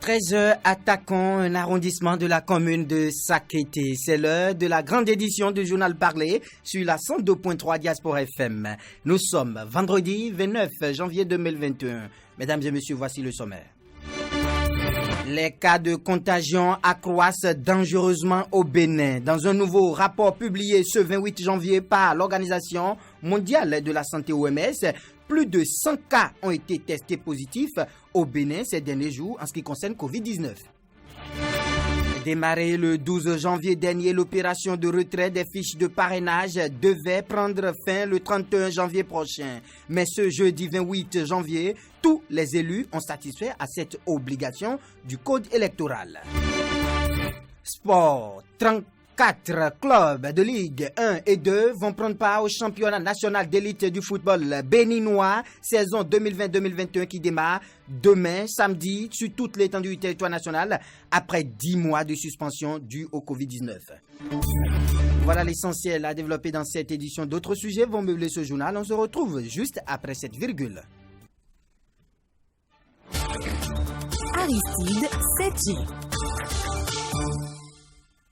13h, attaquons un arrondissement de la commune de Sakété. C'est l'heure de la grande édition du journal parlé sur la 102.3 Diaspora FM. Nous sommes vendredi 29 janvier 2021. Mesdames et messieurs, voici le sommaire. Les cas de contagion accroissent dangereusement au Bénin. Dans un nouveau rapport publié ce 28 janvier par l'Organisation mondiale de la santé OMS, plus de 100 cas ont été testés positifs au Bénin ces derniers jours en ce qui concerne Covid-19. Démarrée le 12 janvier dernier, l'opération de retrait des fiches de parrainage devait prendre fin le 31 janvier prochain. Mais ce jeudi 28 janvier, tous les élus ont satisfait à cette obligation du code électoral. Sport, 34 clubs de Ligue 1 et 2 vont prendre part au championnat national d'élite du football béninois, saison 2020-2021 qui démarre demain, samedi, sur toute l'étendue du territoire national, après 10 mois de suspension due au Covid-19. Voilà l'essentiel à développer dans cette édition. D'autres sujets vont meubler ce journal. On se retrouve juste après cette virgule. Aristide Séthié.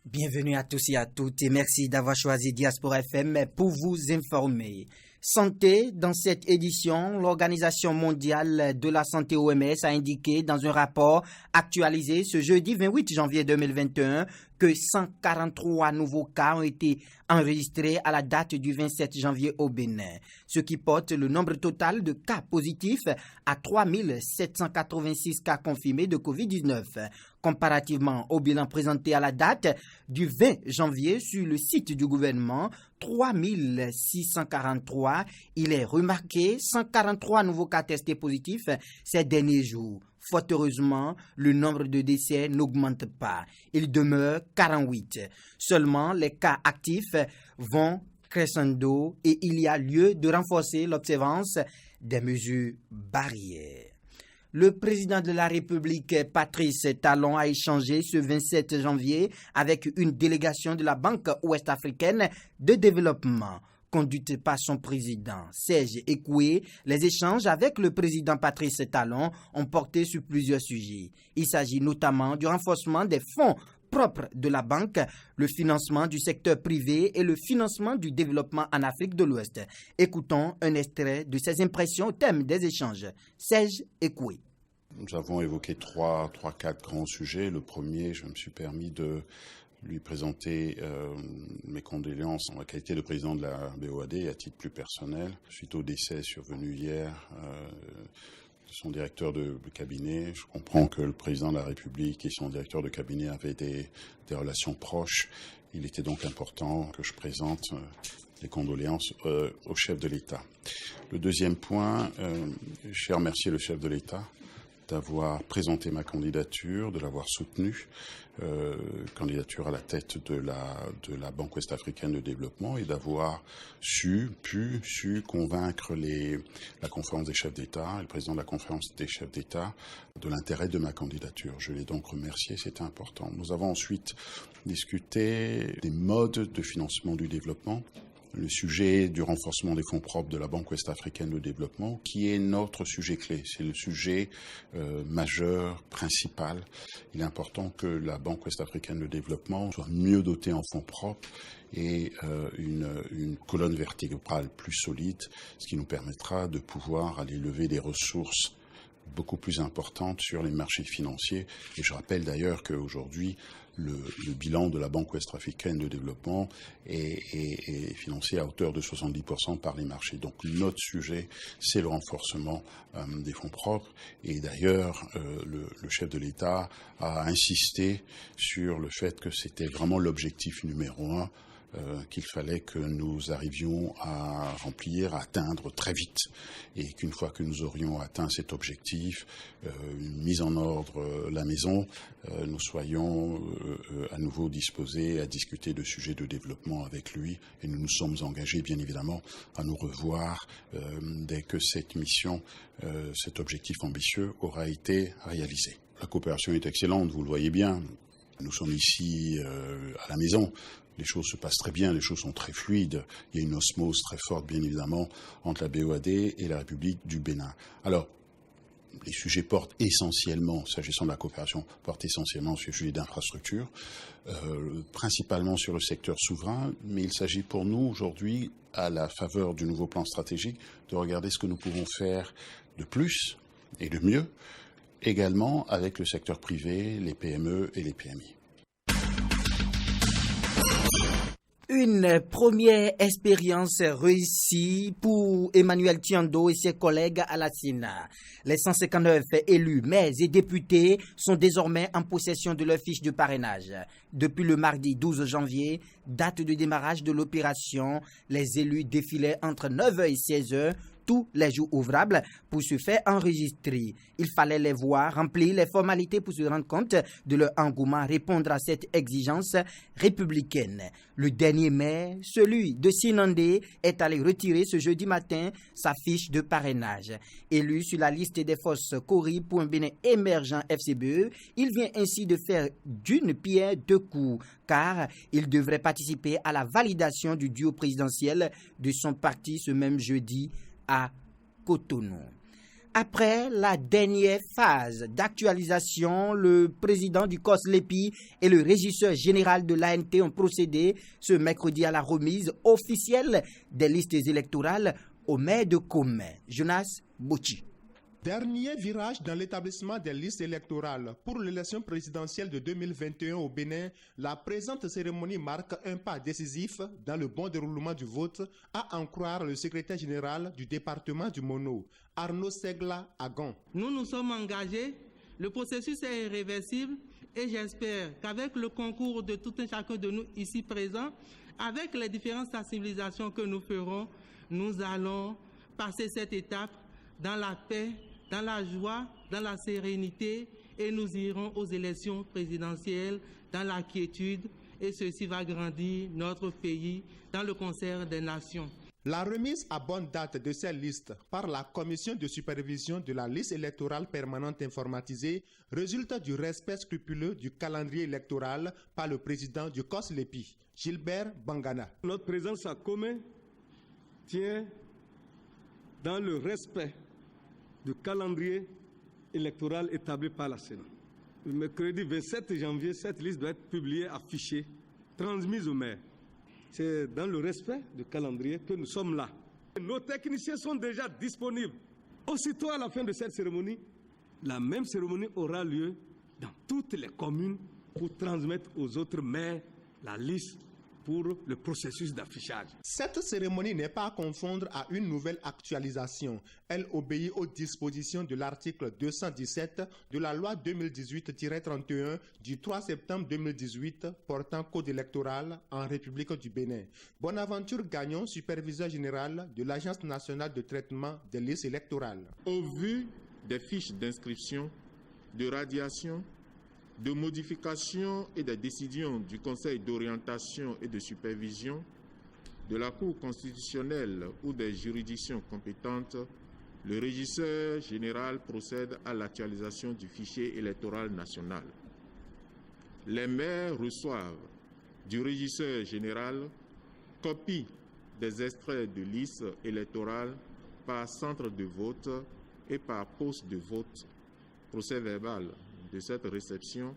Bienvenue à tous et à toutes et merci d'avoir choisi Diaspora FM pour vous informer. Santé, dans cette édition, l'Organisation mondiale de la santé OMS a indiqué dans un rapport actualisé ce jeudi 28 janvier 2021 que 143 nouveaux cas ont été enregistrés à la date du 27 janvier au Bénin, ce qui porte le nombre total de cas positifs à 3786 cas confirmés de Covid-19. Comparativement au bilan présenté à la date du 20 janvier sur le site du gouvernement, 3643, il est remarqué 143 nouveaux cas testés positifs ces derniers jours. Fort heureusement, le nombre de décès n'augmente pas. Il demeure 48. Seulement, les cas actifs vont crescendo et il y a lieu de renforcer l'observance des mesures barrières. Le président de la République, Patrice Talon, a échangé ce 27 janvier avec une délégation de la Banque ouest-africaine de développement. Conduite par son président, Serge Ekoué, les échanges avec le président Patrice Talon ont porté sur plusieurs sujets. Il s'agit notamment du renforcement des fonds propres de la banque, le financement du secteur privé et le financement du développement en Afrique de l'Ouest. Écoutons un extrait de ses impressions au thème des échanges. Serge Ekoué. Nous avons évoqué quatre grands sujets. Le premier, je me suis permis de lui présenter mes condoléances en la qualité de président de la BOAD à titre plus personnel, suite au décès survenu hier de son directeur de cabinet. Je comprends que le président de la République et son directeur de cabinet avaient des relations proches. Il était donc important que je présente les condoléances au chef de l'État. Le deuxième point, je remercier le chef de l'État d'avoir présenté ma candidature, de l'avoir soutenue, candidature à la tête de la Banque ouest-africaine de développement et d'avoir pu convaincre la conférence des chefs d'État et le président de la conférence des chefs d'État de l'intérêt de ma candidature. Je l'ai donc remercié, c'était important. Nous avons ensuite discuté des modes de financement du développement, le sujet du renforcement des fonds propres de la Banque ouest-africaine de développement, qui est notre sujet clé. C'est le sujet majeur, principal. Il est important que la Banque ouest-africaine de développement soit mieux dotée en fonds propres et une colonne vertébrale plus solide, ce qui nous permettra de pouvoir aller lever des ressources beaucoup plus importantes sur les marchés financiers. Et je rappelle d'ailleurs qu'aujourd'hui, le bilan de la Banque ouest-africaine de développement est financé à hauteur de 70% par les marchés. Donc notre sujet, c'est le renforcement des fonds propres. Et d'ailleurs, le chef de l'État a insisté sur le fait que c'était vraiment l'objectif numéro 1 qu'il fallait que nous arrivions à remplir, à atteindre très vite. Et qu'une fois que nous aurions atteint cet objectif, mis en ordre la maison, nous soyons à nouveau disposés à discuter de sujets de développement avec lui. Et nous nous sommes engagés, bien évidemment, à nous revoir dès que cette mission, cet objectif ambitieux aura été réalisé. La coopération est excellente, vous le voyez bien. Nous sommes ici à la maison. Les choses se passent très bien, les choses sont très fluides. Il y a une osmose très forte, bien évidemment, entre la BOAD et la République du Bénin. Alors, les sujets portent essentiellement, s'agissant de la coopération, portent essentiellement sur les sujets d'infrastructure, principalement sur le secteur souverain, mais il s'agit pour nous aujourd'hui, à la faveur du nouveau plan stratégique, de regarder ce que nous pouvons faire de plus et de mieux, également avec le secteur privé, les PME et les PMI. Une première expérience réussie pour Emmanuel Tiando et ses collègues à la Sénat. Les 159 élus, maires et députés sont désormais en possession de leur fiche de parrainage. Depuis le mardi 12 janvier, date de démarrage de l'opération, les élus défilaient entre 9h et 16h tous les jours ouvrables pour se faire enregistrer. Il fallait les voir remplir les formalités pour se rendre compte de leur engouement, répondre à cette exigence républicaine. Le dernier maire, celui de Sinandé, est allé retirer ce jeudi matin sa fiche de parrainage. Élu sur la liste des forces Cori pour un Bénin émergent FCBE, il vient ainsi de faire d'une pierre deux coups, car il devrait participer à la validation du duo présidentiel de son parti ce même jeudi à Cotonou. Après la dernière phase d'actualisation, le président du COS-LEPI et le régisseur général de l'ANT ont procédé ce mercredi à la remise officielle des listes électorales au maire de Comé, Jonas Bouchi. Dernier virage dans l'établissement des listes électorales pour l'élection présidentielle de 2021 au Bénin, la présente cérémonie marque un pas décisif dans le bon déroulement du vote, à en croire le secrétaire général du département du Mono, Arnaud Segla Agon. Nous nous sommes engagés, le processus est irréversible et j'espère qu'avec le concours de tout un chacun de nous ici présents, avec les différentes sensibilisations que nous ferons, nous allons passer cette étape dans la paix, dans la joie, dans la sérénité, et nous irons aux élections présidentielles dans la quiétude, et ceci va grandir notre pays dans le concert des nations. La remise à bonne date de ces listes par la commission de supervision de la liste électorale permanente informatisée résulte du respect scrupuleux du calendrier électoral par le président du COS-LEPI, Gilbert Bangana. Notre présence à Comé tient dans le respect du calendrier électoral établi par la Sénat. Le mercredi 27 janvier, cette liste doit être publiée, affichée, transmise au maire. C'est dans le respect du calendrier que nous sommes là. Nos techniciens sont déjà disponibles. Aussitôt à la fin de cette cérémonie, la même cérémonie aura lieu dans toutes les communes pour transmettre aux autres maires la liste pour le processus d'affichage. Cette cérémonie n'est pas à confondre à une nouvelle actualisation. Elle obéit aux dispositions de l'article 217 de la loi 2018-31 du 3 septembre 2018 portant code électoral en République du Bénin. Bonaventure Gagnon, superviseur général de l'Agence nationale de traitement des listes électorales. Au vu des fiches d'inscription, de radiation, de modification et des décisions du Conseil d'orientation et de supervision, de la Cour constitutionnelle ou des juridictions compétentes, le régisseur général procède à l'actualisation du fichier électoral national. Les maires reçoivent du régisseur général copie des extraits de listes électorales par centre de vote et par poste de vote. Procès verbal de cette réception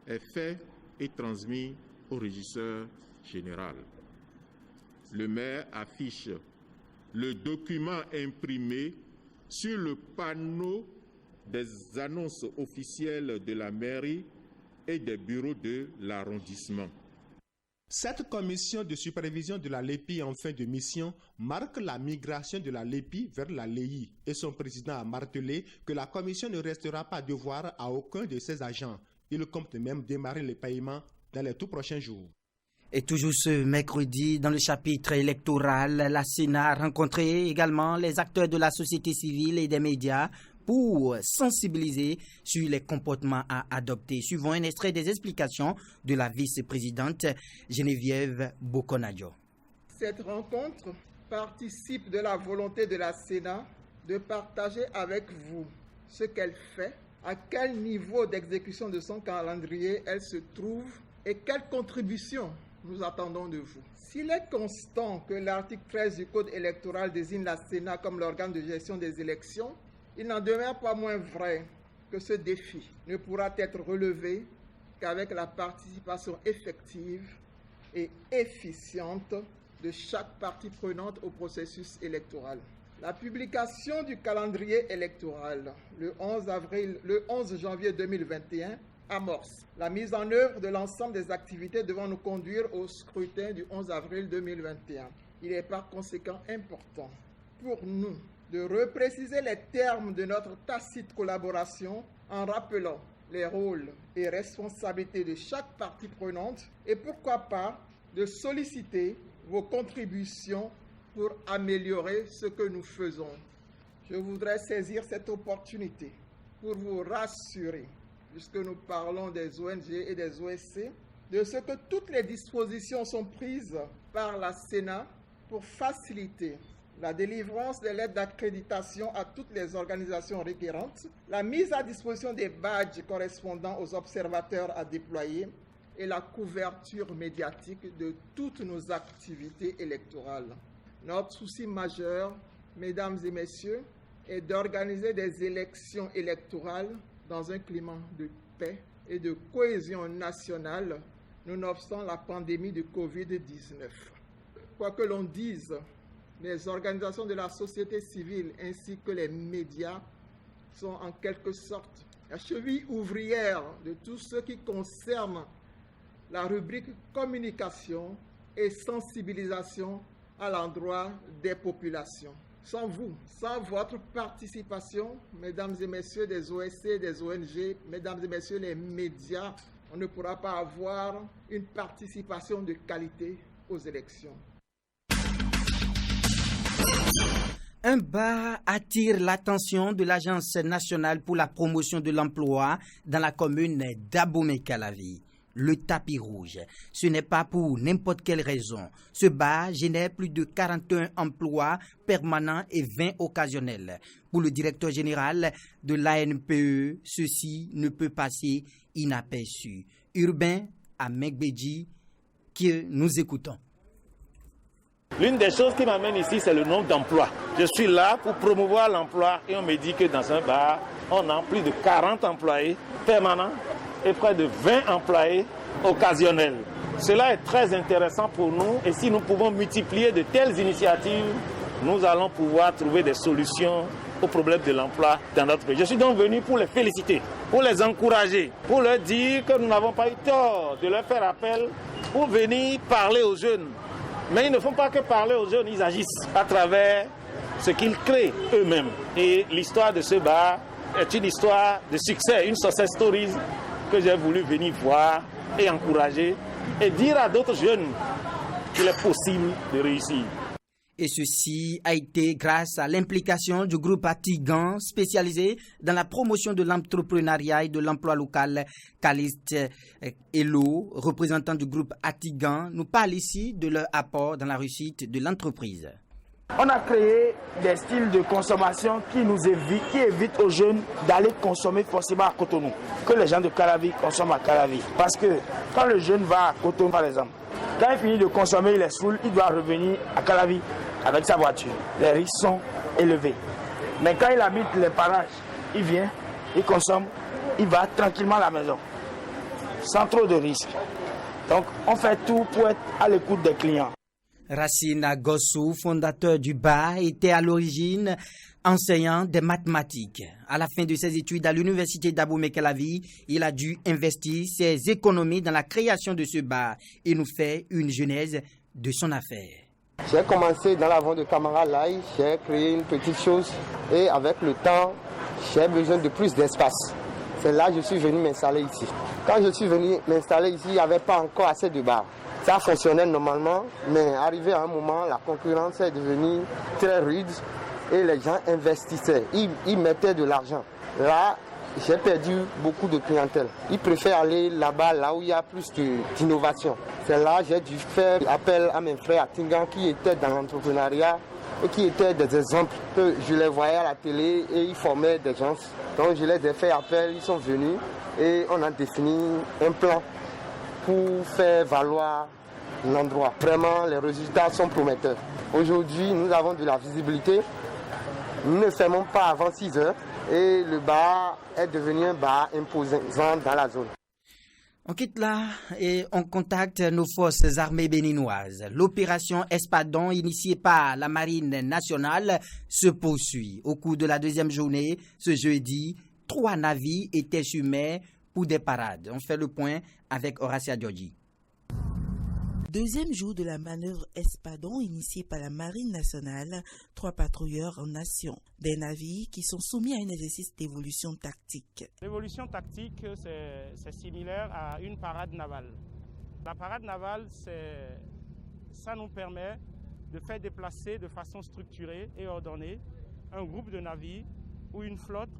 est fait et transmis au régisseur général. Le maire affiche le document imprimé sur le panneau des annonces officielles de la mairie et des bureaux de l'arrondissement. Cette commission de supervision de la LEPI en fin de mission marque la migration de la LEPI vers la LEI et son président a martelé que la commission ne restera pas devoir à aucun de ses agents. Il compte même démarrer les paiements dans les tout prochains jours. Et toujours ce mercredi, dans le chapitre électoral, la Sénat a rencontré également les acteurs de la société civile et des médias pour sensibiliser sur les comportements à adopter. Suivons un extrait des explications de la vice-présidente Geneviève Bokonadjo. Cette rencontre participe de la volonté de la Sénat de partager avec vous ce qu'elle fait, à quel niveau d'exécution de son calendrier elle se trouve et quelles contributions nous attendons de vous. S'il est constant que l'article 13 du Code électoral désigne la Sénat comme l'organe de gestion des élections, Il n'en demeure pas moins vrai que ce défi ne pourra être relevé qu'avec la participation effective et efficiente de chaque partie prenante au processus électoral. La publication du calendrier électoral le 11 janvier 2021 amorce la mise en œuvre de l'ensemble des activités devant nous conduire au scrutin du 11 avril 2021. Il est par conséquent important pour nous de repréciser les termes de notre tacite collaboration en rappelant les rôles et responsabilités de chaque partie prenante et pourquoi pas de solliciter vos contributions pour améliorer ce que nous faisons. Je voudrais saisir cette opportunité pour vous rassurer, puisque nous parlons des ONG et des OSC, de ce que toutes les dispositions sont prises par la Sénat pour faciliter la délivrance des lettres d'accréditation à toutes les organisations requérantes, la mise à disposition des badges correspondant aux observateurs à déployer et la couverture médiatique de toutes nos activités électorales. Notre souci majeur, mesdames et messieurs, est d'organiser des élections électorales dans un climat de paix et de cohésion nationale, nonobstant la pandémie de Covid-19. Quoi que l'on dise, les organisations de la société civile ainsi que les médias sont en quelque sorte la cheville ouvrière de tout ce qui concerne la rubrique communication et sensibilisation à l'endroit des populations. Sans vous, sans votre participation, mesdames et messieurs des OSC, des ONG, mesdames et messieurs les médias, on ne pourra pas avoir une participation de qualité aux élections. Un bar attire l'attention de l'Agence nationale pour la promotion de l'emploi dans la commune d'Abomey-Calavi. Le tapis rouge. Ce n'est pas pour n'importe quelle raison. Ce bar génère plus de 41 emplois permanents et 20 occasionnels. Pour le directeur général de l'ANPE, ceci ne peut passer inaperçu. Urbain Amegbedji, que nous écoutons. L'une des choses qui m'amène ici, c'est le nombre d'emplois. Je suis là pour promouvoir l'emploi et on me dit que dans un bar, on a plus de 40 employés permanents et près de 20 employés occasionnels. Cela est très intéressant pour nous et si nous pouvons multiplier de telles initiatives, nous allons pouvoir trouver des solutions aux problèmes de l'emploi dans notre pays. Je suis donc venu pour les féliciter, pour les encourager, pour leur dire que nous n'avons pas eu tort de leur faire appel pour venir parler aux jeunes. Mais ils ne font pas que parler aux jeunes, ils agissent à travers ce qu'ils créent eux-mêmes. Et l'histoire de ce bar est une histoire de succès, une success story que j'ai voulu venir voir et encourager et dire à d'autres jeunes qu'il est possible de réussir. Et ceci a été grâce à l'implication du groupe Atigan spécialisé dans la promotion de l'entrepreneuriat et de l'emploi local. Caliste Hello, représentant du groupe Atigan, nous parle ici de leur apport dans la réussite de l'entreprise. On a créé des styles de consommation qui évitent aux jeunes d'aller consommer forcément à Cotonou. Que les gens de Calavi consomment à Calavi. Parce que quand le jeune va à Cotonou, par exemple, quand il finit de consommer, il est saoul, il doit revenir à Calavi avec sa voiture. Les risques sont élevés. Mais quand il habite les parages, il vient, il consomme, il va tranquillement à la maison, sans trop de risques. Donc on fait tout pour être à l'écoute des clients. Racine Gossou, fondateur du bar, était à l'origine enseignant des mathématiques. À la fin de ses études à l'université d'Abomey-Calavi, il a dû investir ses économies dans la création de ce bar et nous fait une genèse de son affaire. J'ai commencé dans la vente de Camara Live, j'ai créé une petite chose et avec le temps, j'ai besoin de plus d'espace. C'est là que je suis venu m'installer ici. Quand je suis venu m'installer ici, il n'y avait pas encore assez de bars. Ça fonctionnait normalement, mais arrivé à un moment, la concurrence est devenue très rude et les gens investissaient, ils mettaient de l'argent. Là, j'ai perdu beaucoup de clientèle. Ils préfèrent aller là-bas, là où il y a plus d'innovation. C'est là que j'ai dû faire appel à mes frères à Tingan qui étaient dans l'entrepreneuriat et qui étaient des exemples que je les voyais à la télé et ils formaient des gens. Donc je les ai fait appel, ils sont venus et on a défini un plan pour faire valoir l'endroit. Vraiment, les résultats sont prometteurs. Aujourd'hui, nous avons de la visibilité Nous ne fermons pas avant 6 heures et le bar est devenu un bar imposant dans la zone. On quitte là et on contacte nos forces armées béninoises. L'opération Espadon, initiée par la Marine nationale, se poursuit. Au cours de la deuxième journée, ce jeudi, 3 navires étaient sur mer pour des parades. On fait le point avec Horacia Djordji. Deuxième jour de la manœuvre Espadon initiée par la Marine nationale, 3 patrouilleurs en action. Des navires qui sont soumis à un exercice d'évolution tactique. L'évolution tactique, c'est similaire à une parade navale. La parade navale, ça nous permet de faire déplacer de façon structurée et ordonnée un groupe de navires ou une flotte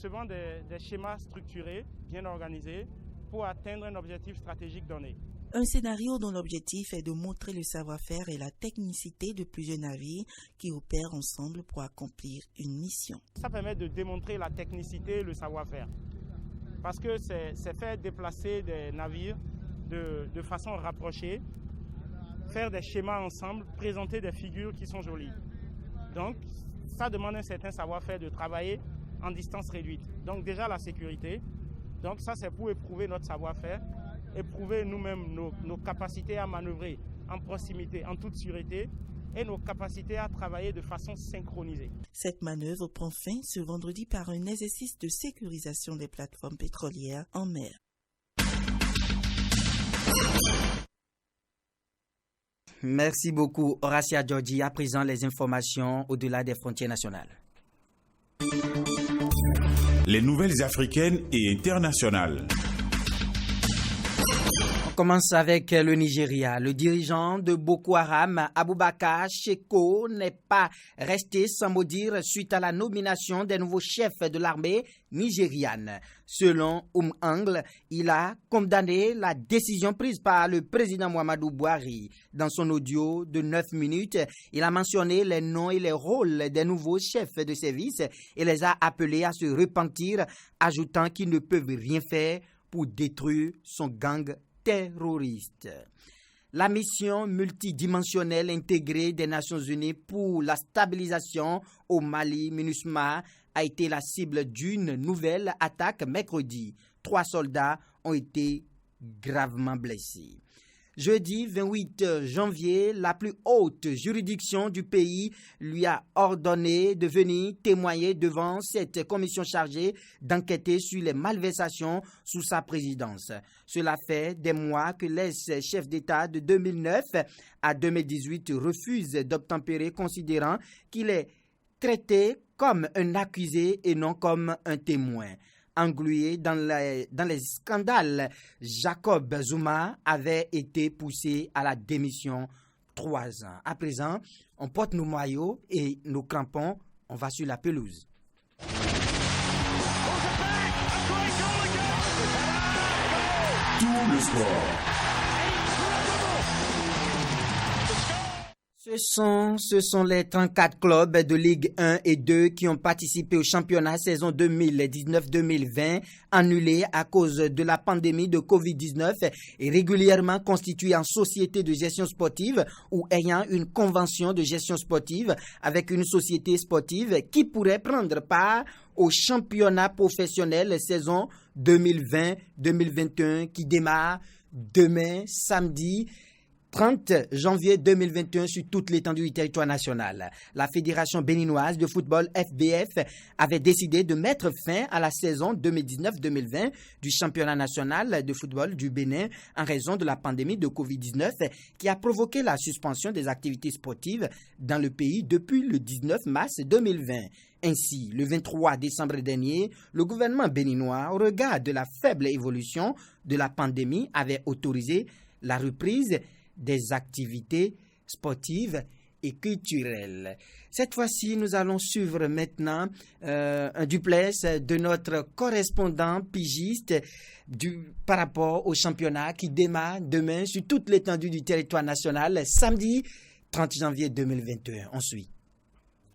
selon des schémas structurés, bien organisés, pour atteindre un objectif stratégique donné. Un scénario dont l'objectif est de montrer le savoir-faire et la technicité de plusieurs navires qui opèrent ensemble pour accomplir une mission. Ça permet de démontrer la technicité et le savoir-faire. Parce que c'est faire déplacer des navires de façon rapprochée, faire des schémas ensemble, présenter des figures qui sont jolies. Donc, ça demande un certain savoir-faire de travailler en distance réduite. Donc déjà la sécurité. Donc ça, c'est pour éprouver notre savoir-faire. Éprouver nous-mêmes nos capacités à manœuvrer en proximité, en toute sûreté, et nos capacités à travailler de façon synchronisée. Cette manœuvre prend fin ce vendredi par un exercice de sécurisation des plateformes pétrolières en mer. Merci beaucoup, Horacia Djordji. À présent, les informations au-delà des frontières nationales. Les nouvelles africaines et internationales. On commence avec le Nigeria. Le dirigeant de Boko Haram, Abubakar Shekau, n'est pas resté sans mot dire suite à la nomination des nouveaux chefs de l'armée nigériane. Selon Angle, il a condamné la décision prise par le président Muhammadu Buhari. Dans son audio de 9 minutes, il a mentionné les noms et les rôles des nouveaux chefs de service et les a appelés à se repentir, ajoutant qu'ils ne peuvent rien faire pour détruire son gang terroriste. La mission multidimensionnelle intégrée des Nations Unies pour la stabilisation au Mali, MINUSMA, a été la cible d'une nouvelle attaque mercredi. 3 soldats ont été gravement blessés. Jeudi 28 janvier, la plus haute juridiction du pays lui a ordonné de venir témoigner devant cette commission chargée d'enquêter sur les malversations sous sa présidence. Cela fait des mois que l'ex-chef d'État de 2009 à 2018 refuse d'obtempérer, considérant qu'il est traité comme un accusé et non comme un témoin. Englué dans les scandales, Jacob Zuma avait été poussé à la démission 3 ans. À présent, on porte nos maillots et nos crampons, on va sur la pelouse. Tout le sport. Ce sont les 34 clubs de Ligue 1 et 2 qui ont participé au championnat saison 2019-2020, annulé à cause de la pandémie de Covid-19 et régulièrement constitués en société de gestion sportive ou ayant une convention de gestion sportive avec une société sportive qui pourrait prendre part au championnat professionnel saison 2020-2021 qui démarre demain, samedi 30 janvier 2021 sur toute l'étendue du territoire national. La Fédération béninoise de football FBF avait décidé de mettre fin à la saison 2019-2020 du championnat national de football du Bénin en raison de la pandémie de Covid-19 qui a provoqué la suspension des activités sportives dans le pays depuis le 19 mars 2020. Ainsi, le 23 décembre dernier, le gouvernement béninois, au regard de la faible évolution de la pandémie, avait autorisé la reprise des activités sportives et culturelles. Cette fois-ci, nous allons suivre maintenant un duplex de notre correspondant pigiste par rapport au championnat qui démarre demain sur toute l'étendue du territoire national, samedi 30 janvier 2021. On suit.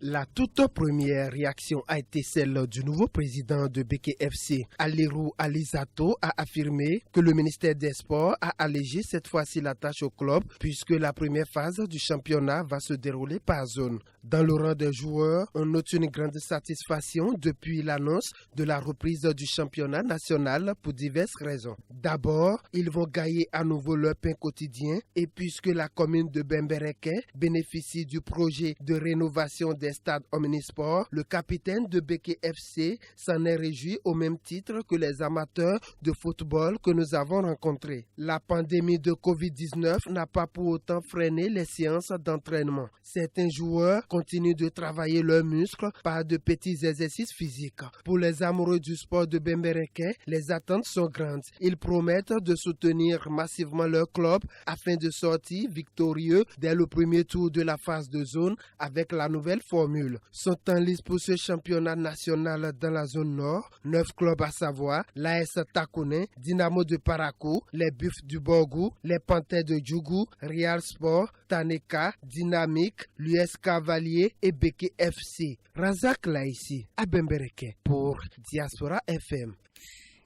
La toute première réaction a été celle du nouveau président de Beke FC. Alirou Alizato a affirmé que le ministère des Sports a allégé cette fois-ci la tâche au club puisque la première phase du championnat va se dérouler par zone. Dans le rang des joueurs, on note une grande satisfaction depuis l'annonce de la reprise du championnat national pour diverses raisons. D'abord, ils vont gagner à nouveau leur pain quotidien et puisque la commune de Bembereke bénéficie du projet de rénovation des stades omnisports, le capitaine de Beke FC s'en est réjoui au même titre que les amateurs de football que nous avons rencontrés. La pandémie de Covid-19 n'a pas pour autant freiné les séances d'entraînement. Certains joueurs continuent de travailler leurs muscles par de petits exercices physiques. Pour les amoureux du sport de Bembereke, les attentes sont grandes. Ils promettent de soutenir massivement leur club afin de sortir victorieux dès le premier tour de la phase de zone avec la nouvelle formule. Sont en lice pour ce championnat national dans la zone nord, 9 clubs à savoir l'AS Takouné, Dynamo de Parakou, les Buffs du Borgou, les Panthères de Djougou, Real Sport, Taneka, Dynamique, l'US Cavalier et Beke FC. Razak Laïsi, à Bembereke pour Diaspora FM.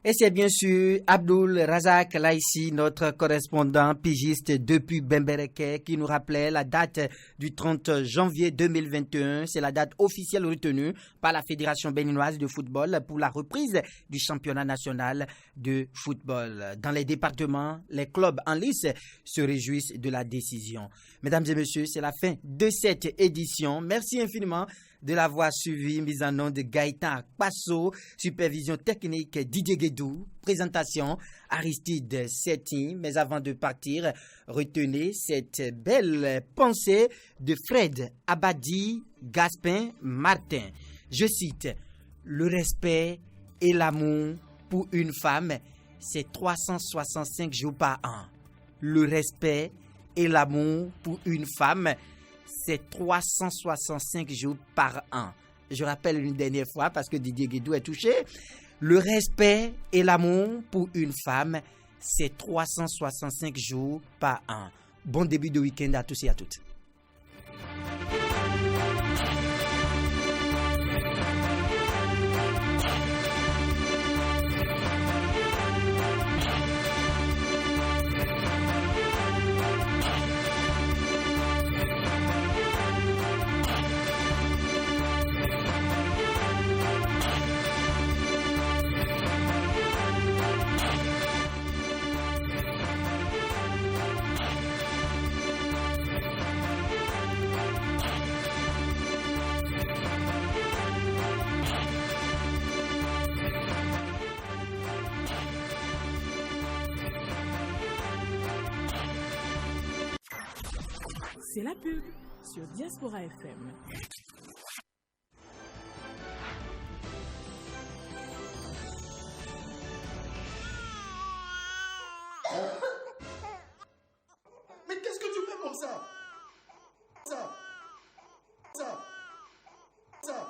Et c'est bien sûr Abdul Razak Laïsi, notre correspondant pigiste depuis Bembereke, qui nous rappelait la date du 30 janvier 2021. C'est la date officielle retenue par la Fédération béninoise de football pour la reprise du championnat national de football. Dans les départements, les clubs en lice se réjouissent de la décision. Mesdames et messieurs, c'est la fin de cette édition. Merci infiniment de l'avoir suivi. Mise en nom de Gaëtan Akpasso, supervision technique Didier Guédou, présentation Aristide Setti. Mais avant de partir, retenez cette belle pensée de Fred Abadi Gaspin Martin. Je cite: le respect et l'amour pour une femme, c'est 365 jours par an. Le respect et l'amour pour une femme, c'est 365 jours par an. Je rappelle une dernière fois parce que Didier Guédou est touché. Le respect et l'amour pour une femme, c'est 365 jours par an. Bon début de week-end à tous et à toutes. C'est la pub sur Diaspora FM.